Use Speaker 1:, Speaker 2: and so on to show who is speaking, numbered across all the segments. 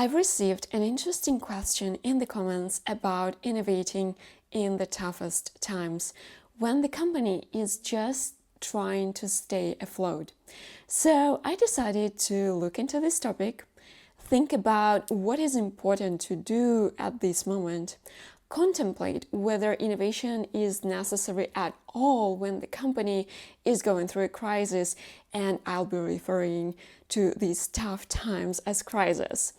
Speaker 1: I've received an interesting question in the comments about innovating in the toughest times when the company is just trying to stay afloat. So I decided to look into this topic, think about what is important to do at this moment, contemplate whether innovation is necessary at all when the company is going through a crisis, and I'll be referring to these tough times as crises.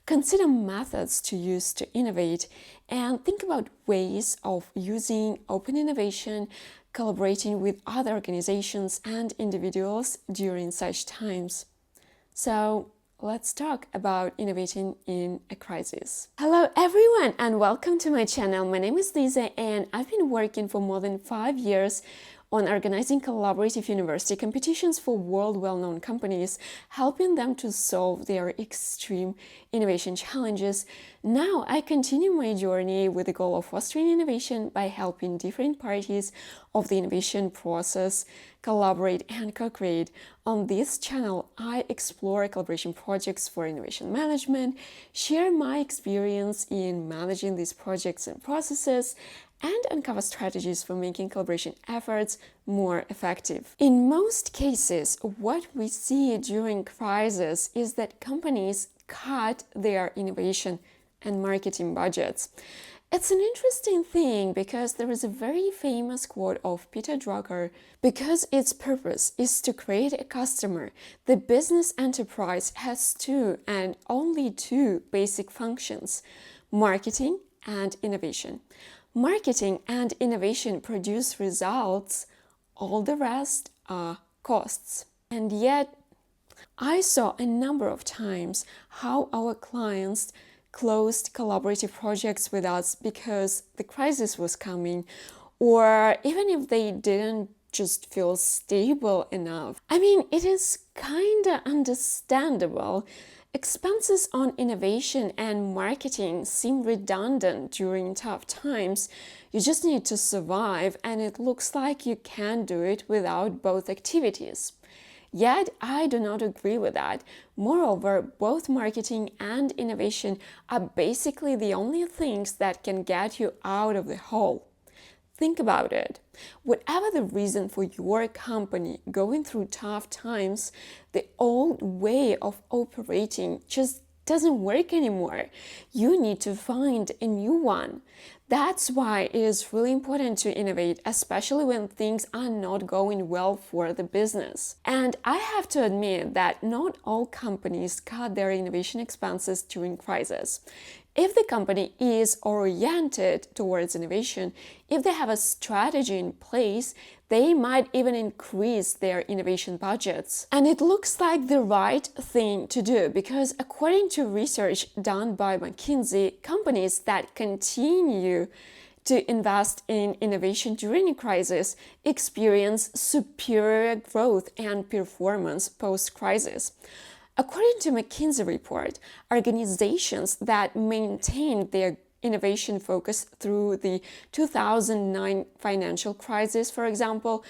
Speaker 1: Consider methods to use to innovate and think about ways of using open innovation, collaborating with other organizations and individuals during such times. So, let's talk about innovating in a crisis. Hello everyone and welcome to my channel. My name is Lisa and I've been working for more than 5 years on organizing collaborative university competitions for world well-known companies, helping them to solve their extreme innovation challenges. Now I continue my journey with the goal of fostering innovation by helping different parties of the innovation process collaborate and co-create. On this channel, I explore collaboration projects for innovation management, share my experience in managing these projects and processes, and uncover strategies for making collaboration efforts more effective. In most cases, what we see during crisis is that companies cut their innovation and marketing budgets. It's an interesting thing because there is a very famous quote of Peter Drucker: because its purpose is to create a customer, the business enterprise has two and only two basic functions: marketing and innovation. Marketing and innovation produce results, all the rest are costs. And yet, I saw a number of times how our clients closed collaborative projects with us because the crisis was coming, or even if they didn't just feel stable enough. I mean, it is kinda understandable. Expenses on innovation and marketing seem redundant during tough times. You just need to survive, and it looks like you can't do it without both activities. Yet, I do not agree with that. Moreover, both marketing and innovation are basically the only things that can get you out of the hole. Think about it. Whatever the reason for your company going through tough times, the old way of operating just doesn't work anymore. You need to find a new one. That's why it is really important to innovate, especially when things are not going well for the business. And I have to admit that not all companies cut their innovation expenses during crisis. If the company is oriented towards innovation, if they have a strategy in place, they might even increase their innovation budgets. And it looks like the right thing to do because according to research done by McKinsey, companies that continue to invest in innovation during a crisis experience superior growth and performance post-crisis. According to McKinsey report, organizations that maintained their innovation focus through the 2009 financial crisis, for example,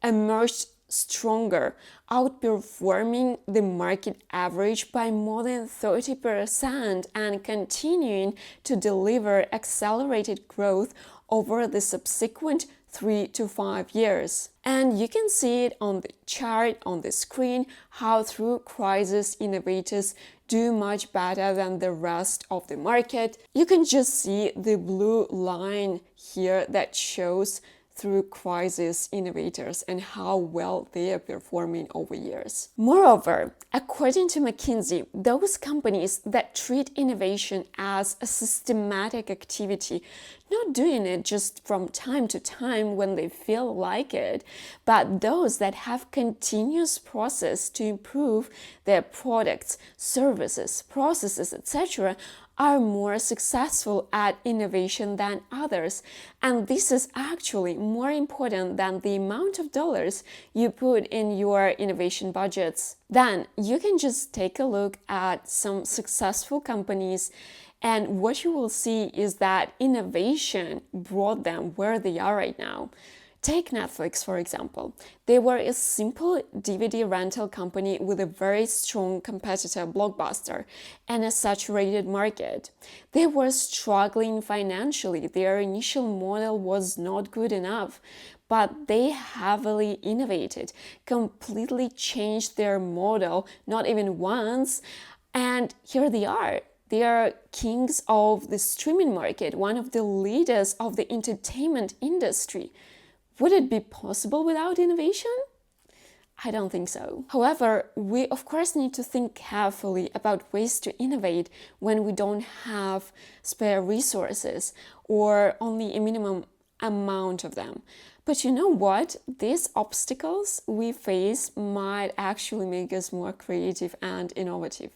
Speaker 1: emerged stronger, outperforming the market average by more than 30% and continuing to deliver accelerated growth over the subsequent 3 to 5 years. And you can see it on the chart on the screen how through crisis innovators do much better than the rest of the market. You can just see the blue line here that shows through crisis innovators and how well they are performing over years. Moreover, according to McKinsey, those companies that treat innovation as a systematic activity, not doing it just from time to time when they feel like it, but those that have continuous process to improve their products, services, processes, etc., are more successful at innovation than others. And this is actually more important than the amount of dollars you put in your innovation budgets. Then you can just take a look at some successful companies, and what you will see is that innovation brought them where they are right now. Take Netflix, for example. They were a simple DVD rental company with a very strong competitor, Blockbuster, and a saturated market. They were struggling financially. Their initial model was not good enough, but they heavily innovated, completely changed their model, not even once, and here they are. They are kings of the streaming market, one of the leaders of the entertainment industry. Would it be possible without innovation? I don't think so. However, we of course need to think carefully about ways to innovate when we don't have spare resources or only a minimum amount of them. But you know what? These obstacles we face might actually make us more creative and innovative.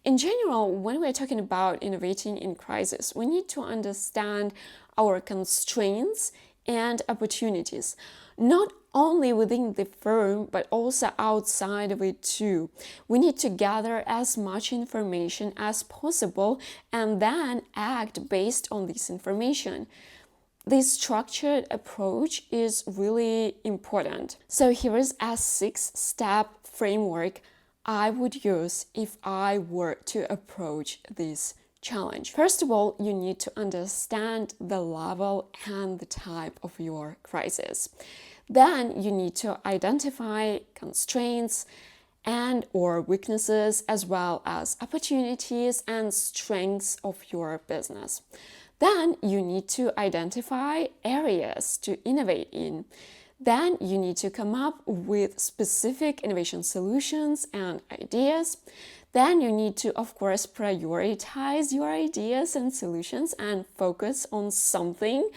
Speaker 1: In general, when we're talking about innovating in crisis, we need to understand our constraints and opportunities, not only within the firm, but also outside of it too. We need to gather as much information as possible and then act based on this information. This structured approach is really important. So here is a 6-step framework I would use if I were to approach this challenge. First of all, you need to understand the level and the type of your crisis. Then you need to identify constraints and or weaknesses as well as opportunities and strengths of your business. Then you need to identify areas to innovate in. Then you need to come up with specific innovation solutions and ideas. Then you need to, of course, prioritize your ideas and solutions and focus on something.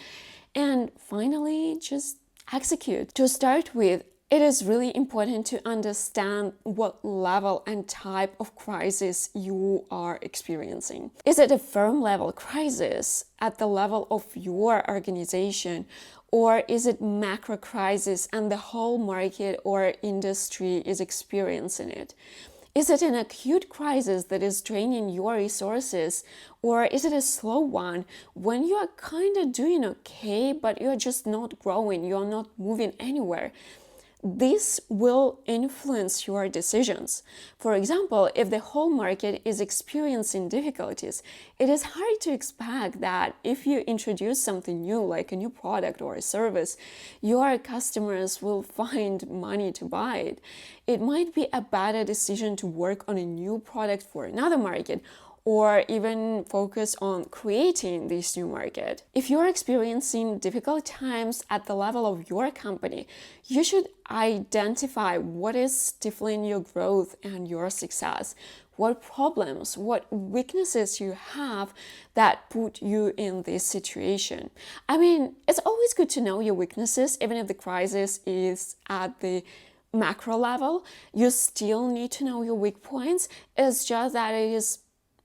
Speaker 1: And finally, just execute. To start with, it is really important to understand what level and type of crisis you are experiencing. Is it a firm level crisis at the level of your organization? Or is it macro crisis and the whole market or industry is experiencing it? Is it an acute crisis that is draining your resources? Or is it a slow one when you are kind of doing okay, but you're just not growing, you're not moving anywhere? This will influence your decisions. For example, if the whole market is experiencing difficulties, it is hard to expect that if you introduce something new, like a new product or a service, your customers will find money to buy it. It might be a better decision to work on a new product for another market, or even focus on creating this new market. If you're experiencing difficult times at the level of your company, you should identify what is stifling your growth and your success, what problems, what weaknesses you have that put you in this situation. I mean, it's always good to know your weaknesses, even if the crisis is at the macro level. You still need to know your weak points. It's just that it is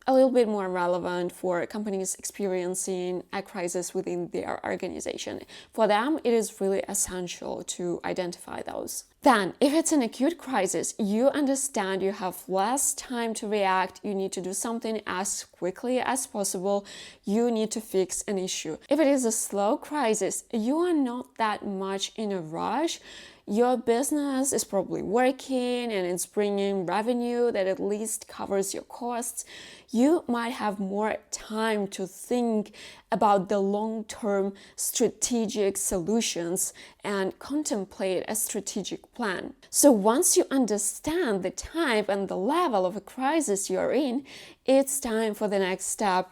Speaker 1: a little bit more relevant for companies experiencing a crisis within their organization. For them, it is really essential to identify those. Then, if it's an acute crisis, you understand you have less time to react, you need to do something as quickly as possible, you need to fix an issue. If it is a slow crisis, you are not that much in a rush. Your business is probably working and it's bringing revenue that at least covers your costs. You might have more time to think about the long-term strategic solutions and contemplate a strategic plan. So once you understand the type and the level of a crisis you're in, it's time for the next step.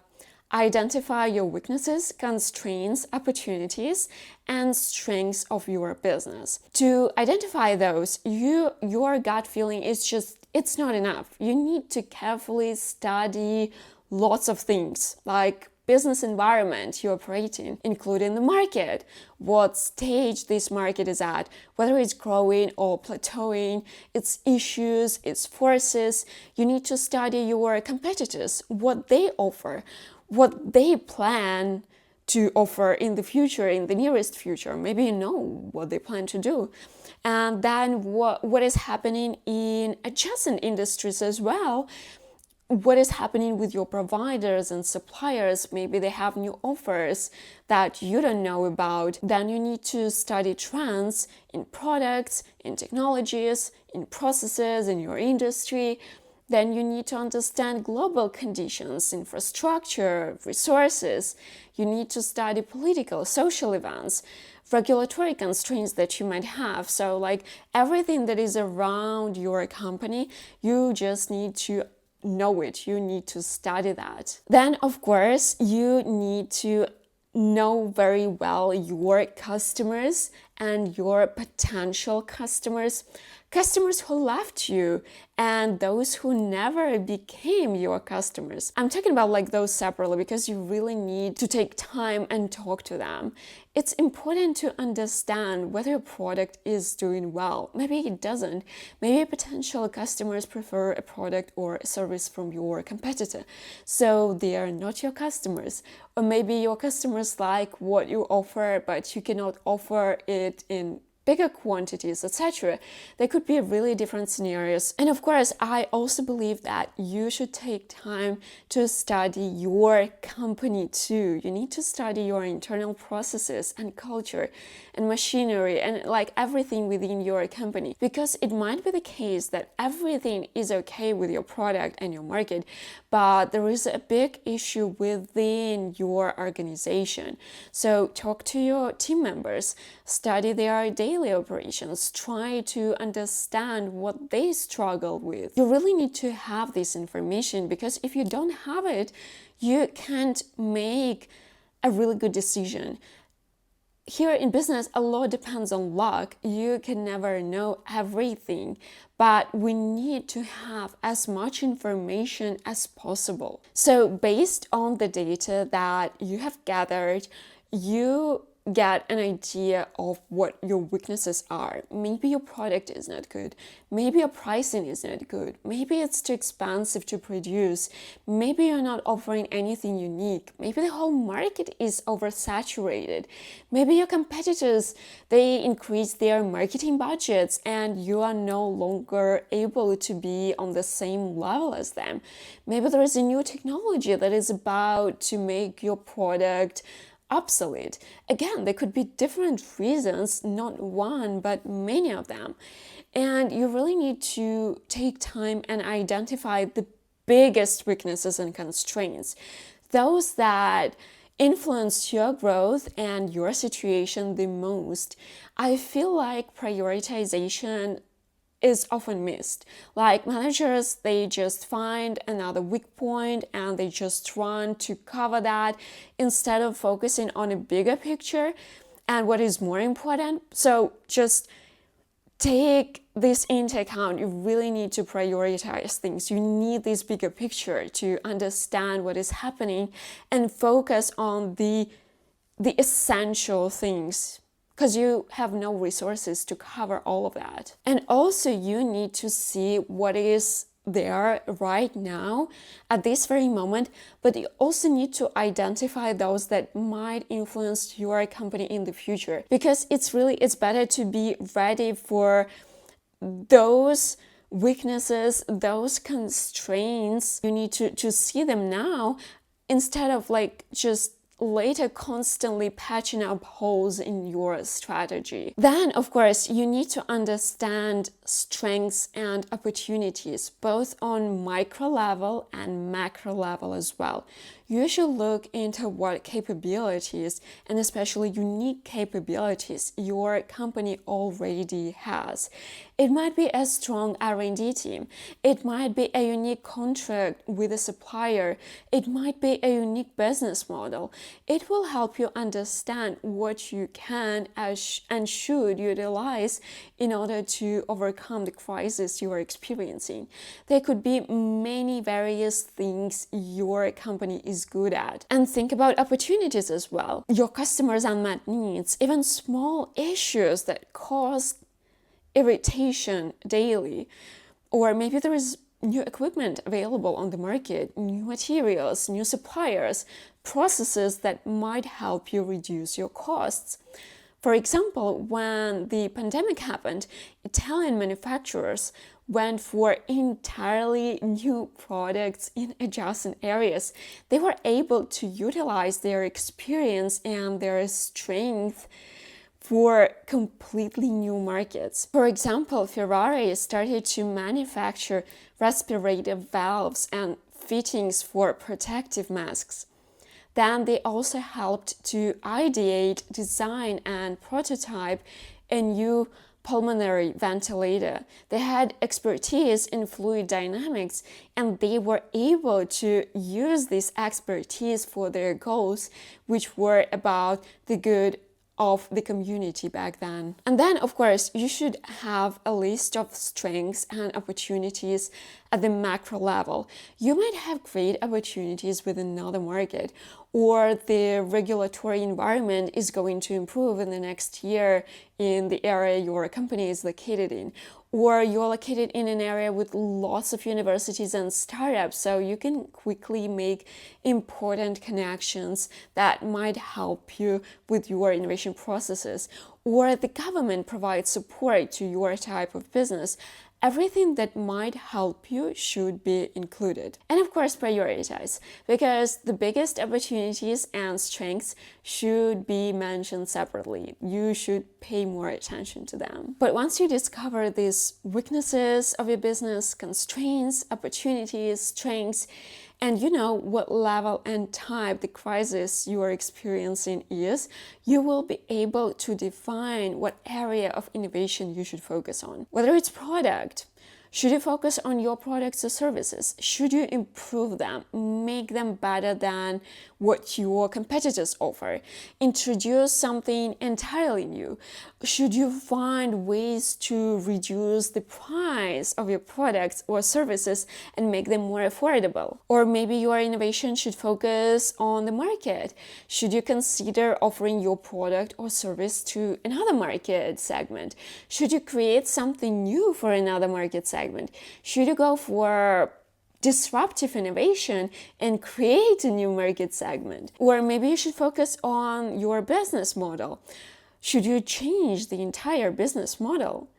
Speaker 1: Identify your weaknesses, constraints, opportunities, and strengths of your business. To identify those, your gut feeling is just, it's not enough. You need to carefully study lots of things, like business environment you operate in, including the market, what stage this market is at, whether it's growing or plateauing, its issues, its forces. You need to study your competitors, what they offer, what they plan to offer in the future, in the nearest future. Maybe you know what they plan to do. And then what is happening in adjacent industries as well. what is happening with your providers and suppliers. Maybe they have new offers that you don't know about. Then you need to study trends in products, in technologies, in processes, in your industry. Then you need to understand global conditions, infrastructure, resources. You need to study political, social events, regulatory constraints that you might have. So like everything that is around your company, you just need to know it. You need to study that. Then, of course, you need to know very well your customers and your potential customers, customers who left you and those who never became your customers. I'm talking about like those separately because you really need to take time and talk to them. It's important to understand whether a product is doing well. Maybe it doesn't. Maybe potential customers prefer a product or a service from your competitor, so they are not your customers. Or maybe your customers like what you offer, but you cannot offer it in bigger quantities, etc. They could be really different scenarios. And of course, I also believe that you should take time to study your company too. You need to study your internal processes and culture and machinery and like everything within your company, because it might be the case that everything is okay with your product and your market, but there is a big issue within your organization. So talk to your team members, study their daily operations, try to understand what they struggle with. You really need to have this information, because if you don't have it, you can't make a really good decision. Here in business, a lot depends on luck. You can never know everything, but we need to have as much information as possible. So based on the data that you have gathered, you get an idea of what your weaknesses are. Maybe your product is not good. Maybe your pricing is not good. Maybe it's too expensive to produce. Maybe you're not offering anything unique. Maybe the whole market is oversaturated. Maybe your competitors, they increase their marketing budgets and you are no longer able to be on the same level as them. Maybe there is a new technology that is about to make your product obsolete. Again, there could be different reasons, not one, but many of them. And you really need to take time and identify the biggest weaknesses and constraints, those that influence your growth and your situation the most. I feel like prioritization is often missed. Like managers, they just find another weak point and they just run to cover that instead of focusing on a bigger picture and what is more important. So just take this into account. You really need to prioritize things. You need this bigger picture to understand what is happening and focus on the essential things, because you have no resources to cover all of that. And also you need to see what is there right now at this very moment, but you also need to identify those that might influence your company in the future, because it's better to be ready for those weaknesses, those constraints. You need to see them now instead of like just later constantly patching up holes in your strategy. Then, of course, you need to understand strengths and opportunities, both on micro level and macro level as well. You should look into what capabilities, and especially unique capabilities, your company already has. It might be a strong R&D team. It might be a unique contract with a supplier. It might be a unique business model. It will help you understand what you can and should utilize in order to overcome the crisis you are experiencing. There could be many various things your company is good at. And think about opportunities as well. Your customers' unmet needs, even small issues that cause irritation daily, or maybe there is new equipment available on the market, new materials, new suppliers, processes that might help you reduce your costs. For example, when the pandemic happened, Italian manufacturers went for entirely new products in adjacent areas. They were able to utilize their experience and their strength for completely new markets. For example, Ferrari started to manufacture respirator valves and fittings for protective masks. Then they also helped to ideate, design, and prototype a new pulmonary ventilator. They had expertise in fluid dynamics, and they were able to use this expertise for their goals, which were about the good of the community back then. And then, of course, you should have a list of strengths and opportunities at the macro level. You might have great opportunities with another market, or the regulatory environment is going to improve in the next year in the area your company is located in, or you're located in an area with lots of universities and startups, so you can quickly make important connections that might help you with your innovation processes, or the government provides support to your type of business. Everything that might help you should be included. And of course, prioritize, because the biggest opportunities and strengths should be mentioned separately. You should pay more attention to them. But once you discover these weaknesses of your business, constraints, opportunities, strengths, and you know what level and type the crisis you are experiencing is, you will be able to define what area of innovation you should focus on. Whether it's product, should you focus on your products or services? Should you improve them, make them better than what your competitors offer? Introduce something entirely new? Should you find ways to reduce the price of your products or services and make them more affordable? Or maybe your innovation should focus on the market. Should you consider offering your product or service to another market segment? Should you create something new for another market segment? Should you go for disruptive innovation and create a new market segment? Or maybe you should focus on your business model. Should you change the entire business model?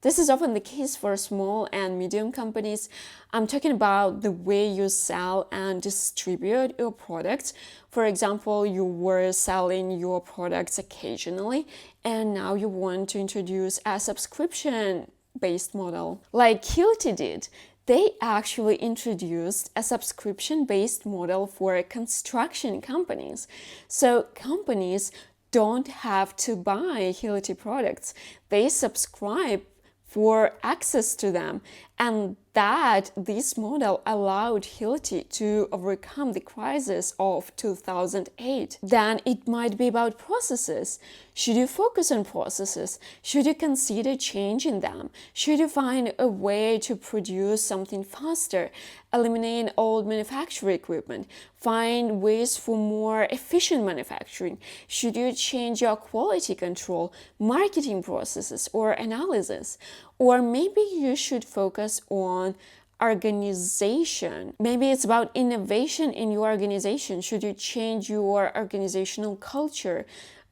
Speaker 1: This is often the case for small and medium companies. I'm talking about the way you sell and distribute your products. For example, you were selling your products occasionally, and now you want to introduce a subscription-based model, like Hilti did. They actually introduced a subscription-based model for construction companies. So companies don't have to buy Hilti products. They subscribe for access to them, and that this model allowed Hilti to overcome the crisis of 2008. Then it might be about processes. Should you focus on processes? Should you consider changing them? Should you find a way to produce something faster, eliminate old manufacturing equipment, find ways for more efficient manufacturing? Should you change your quality control, marketing processes, or analysis? Or maybe you should focus on organization. Maybe it's about innovation in your organization. Should you change your organizational culture,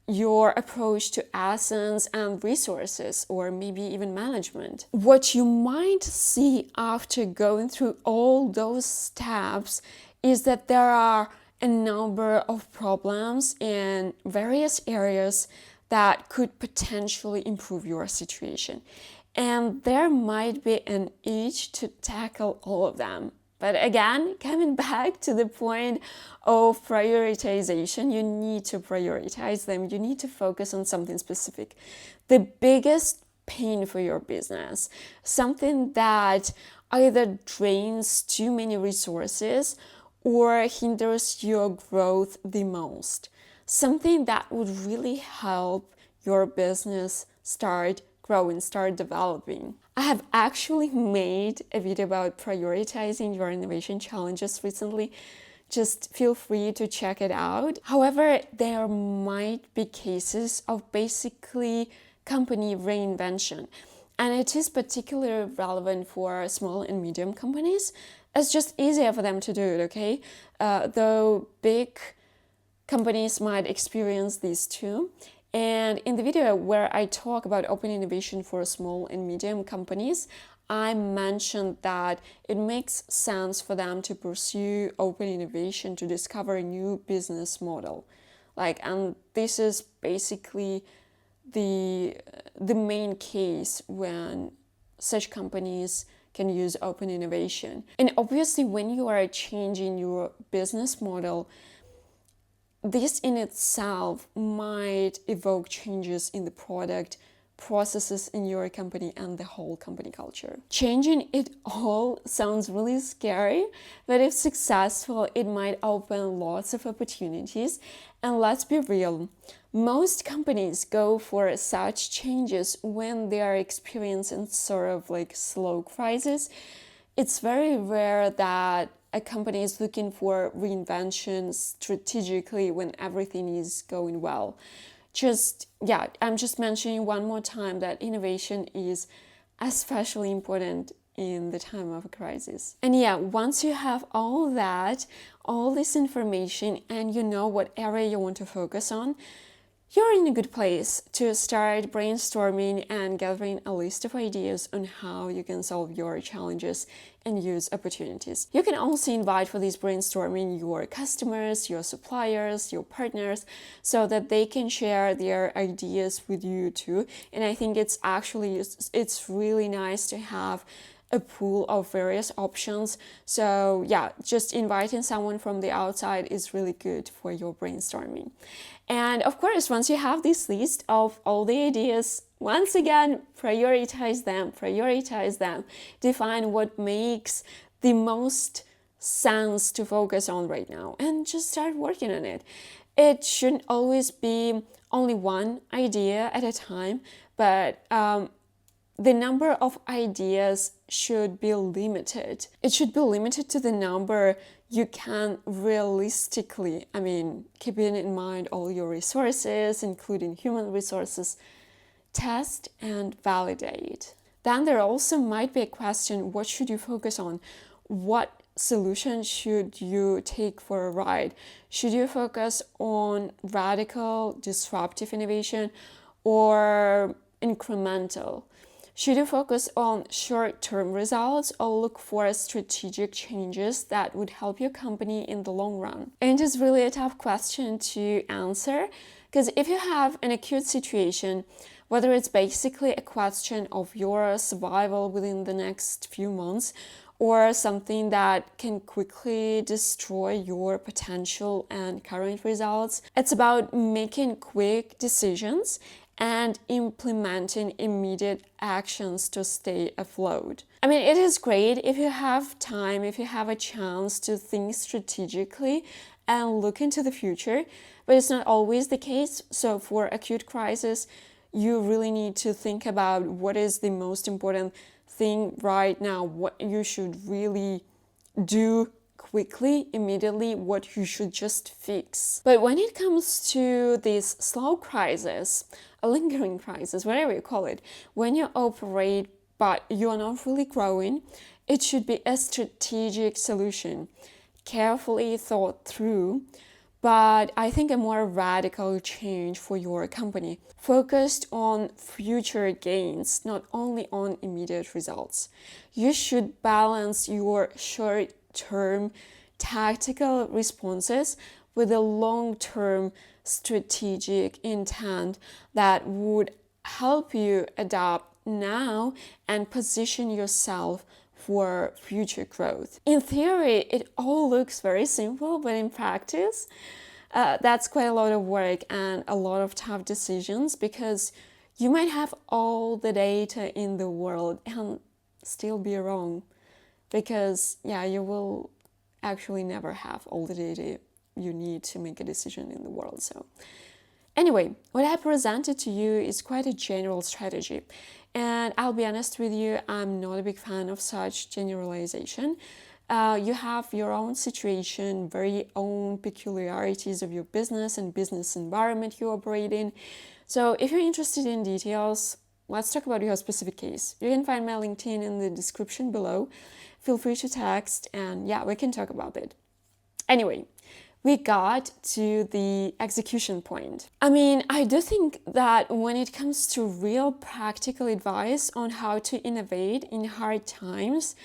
Speaker 1: your approach to assets and resources, or maybe even management? What you might see after going through all those steps is that there are a number of problems in various areas that could potentially improve your situation. And there might be an itch to tackle all of them. But again, coming back to the point of prioritization, you need to prioritize them. You need to focus on something specific. The biggest pain for your business, something that either drains too many resources or hinders your growth the most. Something that would really help your business start growing, start developing. I have actually made a video about prioritizing your innovation challenges recently. Just feel free to check it out. However, there might be cases of basically company reinvention, and it is particularly relevant for small and medium companies. It's just easier for them to do it, okay? Though big companies might experience these too. And in the video where I talk about open innovation for small and medium companies, I mentioned that it makes sense for them to pursue open innovation to discover a new business model. And this is basically the main case when such companies can use open innovation. And obviously, when you are changing your business model, this in itself might evoke changes in the product, processes in your company, and the whole company culture. Changing it all sounds really scary, but if successful, it might open lots of opportunities. And let's be real, most companies go for such changes when they are experiencing sort of slow crisis. It's very rare that a company is looking for reinvention strategically when everything is going well. I'm just mentioning one more time that innovation is especially important in the time of a crisis. And once you have all this information, and you know what area you want to focus on, you're in a good place to start brainstorming and gathering a list of ideas on how you can solve your challenges and use opportunities. You can also invite for this brainstorming your customers, your suppliers, your partners, so that they can share their ideas with you too. And I think it's really nice to have a pool of various options. So just inviting someone from the outside is really good for your brainstorming. And of course, once you have this list of all the ideas, once again, prioritize them, define what makes the most sense to focus on right now, and just start working on it. It shouldn't always be only one idea at a time, but the number of ideas should be limited. It should be limited to the number you can realistically, keeping in mind all your resources, including human resources, test and validate. Then there also might be a question, what should you focus on? What solution should you take for a ride? Should you focus on radical, disruptive innovation or incremental? Should you focus on short-term results or look for strategic changes that would help your company in the long run? And it's really a tough question to answer, because if you have an acute situation, whether it's basically a question of your survival within the next few months or something that can quickly destroy your potential and current results, it's about making quick decisions and implementing immediate actions to stay afloat. It is great if you have time, if you have a chance to think strategically and look into the future, but it's not always the case. So for acute crisis, you really need to think about what is the most important thing right now, what you should really do quickly, immediately, what you should just fix. But when it comes to this slow crisis, a lingering crisis, whatever you call it, when you operate but you are not really growing, it should be a strategic solution, carefully thought through, but I think a more radical change for your company, focused on future gains, not only on immediate results. You should balance your short-term tactical responses with a long-term strategic intent that would help you adapt now and position yourself for future growth. In theory, it all looks very simple, but in practice, that's quite a lot of work and a lot of tough decisions, because you might have all the data in the world and still be wrong, because you will actually never have all the data you need to make a decision in the world. So anyway, what I presented to you is quite a general strategy. And I'll be honest with you, I'm not a big fan of such generalization. You have your own situation, very own peculiarities of your business and business environment you operate in. So if you're interested in details, let's talk about your specific case. You can find my LinkedIn in the description below. Feel free to text and we can talk about it. Anyway, we got to the execution point. I mean, I do think that when it comes to real practical advice on how to innovate in hard times,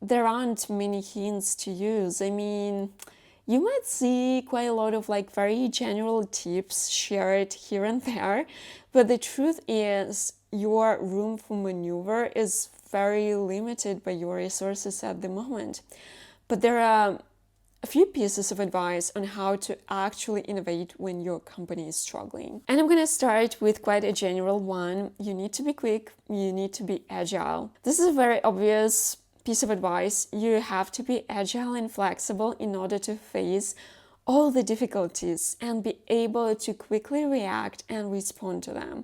Speaker 1: there aren't many hints to use. I mean, you might see quite a lot of very general tips shared here and there, but the truth is your room for maneuver is very limited by your resources at the moment. But there are a few pieces of advice on how to actually innovate when your company is struggling. And I'm going to start with quite a general one. You need to be quick, you need to be agile. This is a very obvious piece of advice. You have to be agile and flexible in order to face all the difficulties and be able to quickly react and respond to them.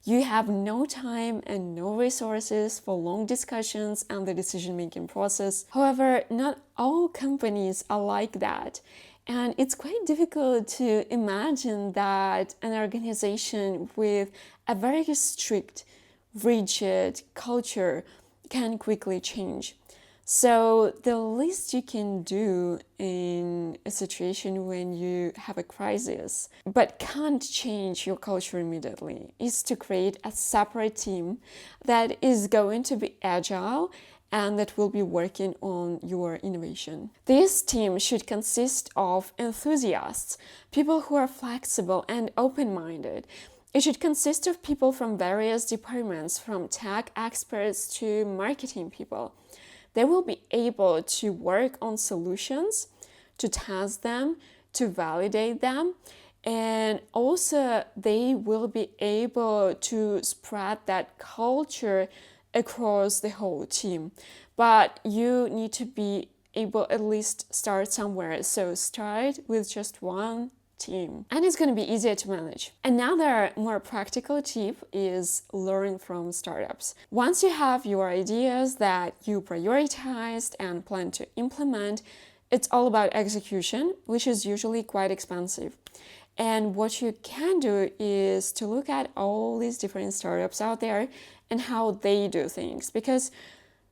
Speaker 1: You have no time and no resources for long discussions and the decision-making process. However, not all companies are like that. And it's quite difficult to imagine that an organization with a very strict, rigid culture can quickly change. So the least you can do in a situation when you have a crisis, but can't change your culture immediately, is to create a separate team that is going to be agile and that will be working on your innovation. This team should consist of enthusiasts, people who are flexible and open-minded. It should consist of people from various departments, from tech experts to marketing people. They will be able to work on solutions, to test them, to validate them, and also they will be able to spread that culture across the whole team. But you need to be able at least start somewhere. So start with just one team, and it's going to be easier to manage. Another more practical tip is learn from startups. Once you have your ideas that you prioritized and plan to implement, it's all about execution, which is usually quite expensive. And what you can do is to look at all these different startups out there and how they do things, because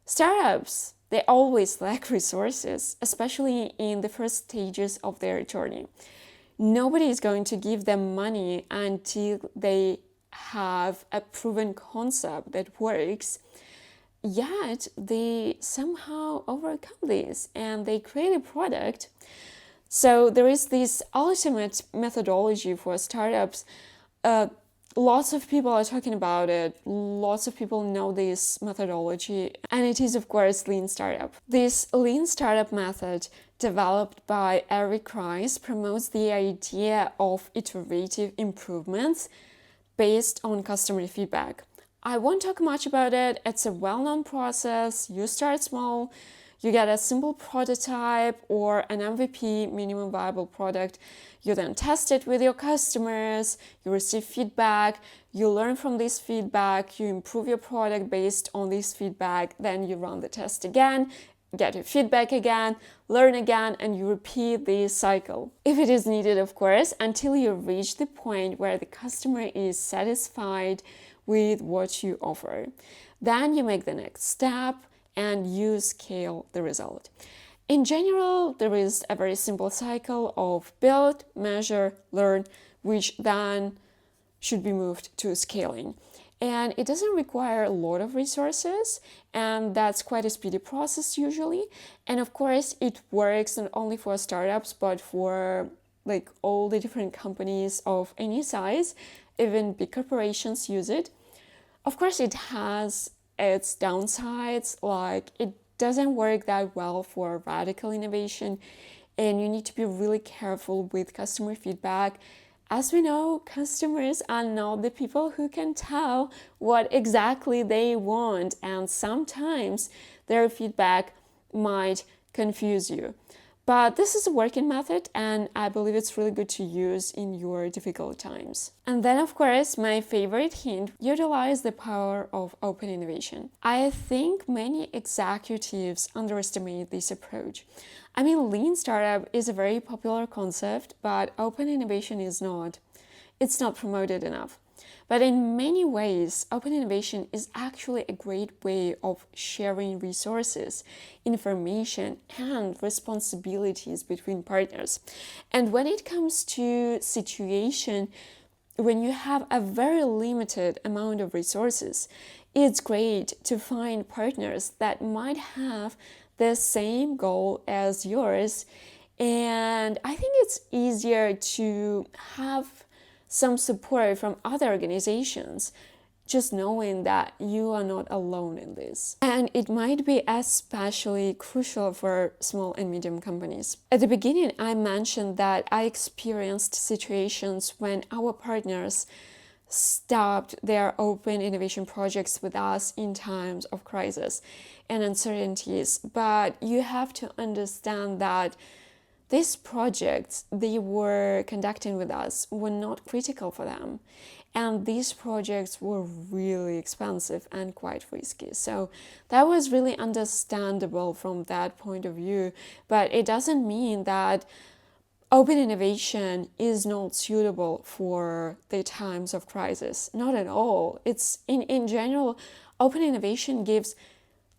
Speaker 1: startups, they always lack resources, especially in the first stages of their journey. Nobody is going to give them money until they have a proven concept that works. Yet they somehow overcome this and they create a product. So there is this ultimate methodology for startups. Lots of people are talking about it. Lots of people know this methodology, and it is, of course, Lean Startup. This Lean Startup method, developed by Eric Rice, promotes the idea of iterative improvements based on customer feedback. I won't talk much about it. It's a well-known process. You start small, you get a simple prototype or an MVP, minimum viable product. You then test it with your customers, you receive feedback, you learn from this feedback, you improve your product based on this feedback, then you run the test again, get your feedback again, learn again, and you repeat this cycle. If it is needed, of course, until you reach the point where the customer is satisfied with what you offer. Then you make the next step and you scale the result. In general, there is a very simple cycle of build, measure, learn, which then should be moved to scaling. And it doesn't require a lot of resources, and that's quite a speedy process usually. And of course, it works not only for startups, but for all the different companies of any size. Even big corporations use it. Of course, it has its downsides, it doesn't work that well for radical innovation, and you need to be really careful with customer feedback. As we know, customers are not the people who can tell what exactly they want, and sometimes their feedback might confuse you. But this is a working method, and I believe it's really good to use in your difficult times. And then, of course, my favorite hint, utilize the power of open innovation. I think many executives underestimate this approach. I mean, Lean Startup is a very popular concept, but open innovation is not. It's not promoted enough. But in many ways, open innovation is actually a great way of sharing resources, information, and responsibilities between partners. And when it comes to situation when you have a very limited amount of resources, it's great to find partners that might have the same goal as yours. And I think it's easier to have some support from other organizations, just knowing that you are not alone in this. And it might be especially crucial for small and medium companies. At the beginning, I mentioned that I experienced situations when our partners stopped their open innovation projects with us in times of crisis and uncertainties. But you have to understand that these projects they were conducting with us were not critical for them. And these projects were really expensive and quite risky. So that was really understandable from that point of view. But it doesn't mean that open innovation is not suitable for the times of crisis. Not at all. It's in general, open innovation gives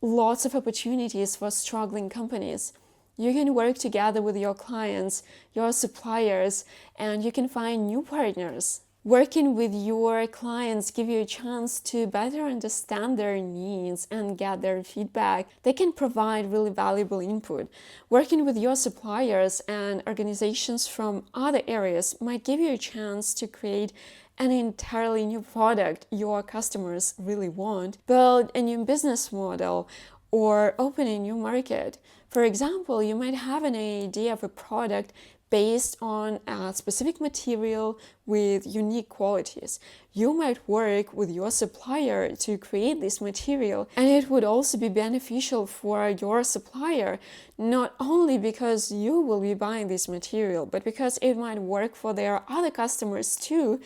Speaker 1: lots of opportunities for struggling companies. You can work together with your clients, your suppliers, and you can find new partners. Working with your clients give you a chance to better understand their needs and get their feedback. They can provide really valuable input. Working with your suppliers and organizations from other areas might give you a chance to create an entirely new product your customers really want, build a new business model, or open a new market. For example, you might have an idea of a product based on a specific material with unique qualities. You might work with your supplier to create this material, and it would also be beneficial for your supplier, not only because you will be buying this material, but because it might work for their other customers too.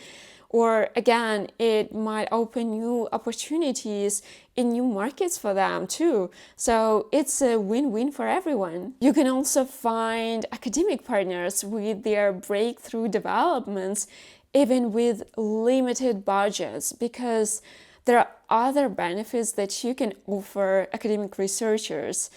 Speaker 1: Or again, it might open new opportunities in new markets for them too. So it's a win-win for everyone. You can also find academic partners with their breakthrough developments, even with limited budgets, because there are other benefits that you can offer academic researchers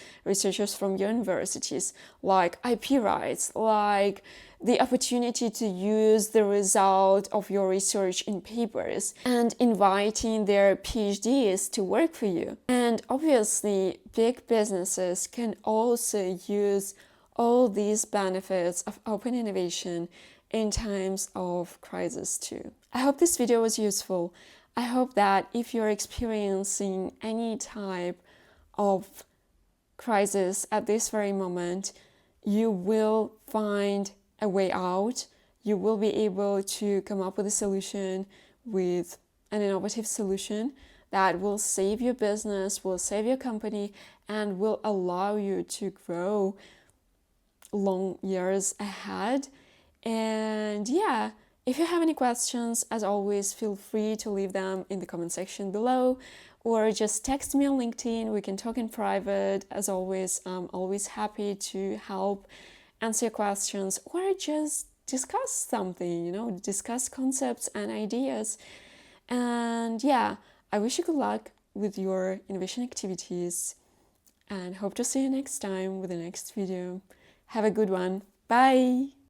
Speaker 1: from universities, like IP rights, like the opportunity to use the result of your research in papers, and inviting their PhDs to work for you. And obviously, big businesses can also use all these benefits of open innovation in times of crisis too. I hope this video was useful. I hope that if you're experiencing any type of crisis at this very moment, you will find a way out. You will be able to come up with a solution, with an innovative solution that will save your business, will save your company, and will allow you to grow long years ahead. And yeah, if you have any questions, as always, feel free to leave them in the comment section below, or just text me on LinkedIn. We can talk in private. As always, I'm always happy to help answer your questions, or just discuss something, discuss concepts and ideas. And yeah, I wish you good luck with your innovation activities, and hope to see you next time with the next video. Have a good one. Bye!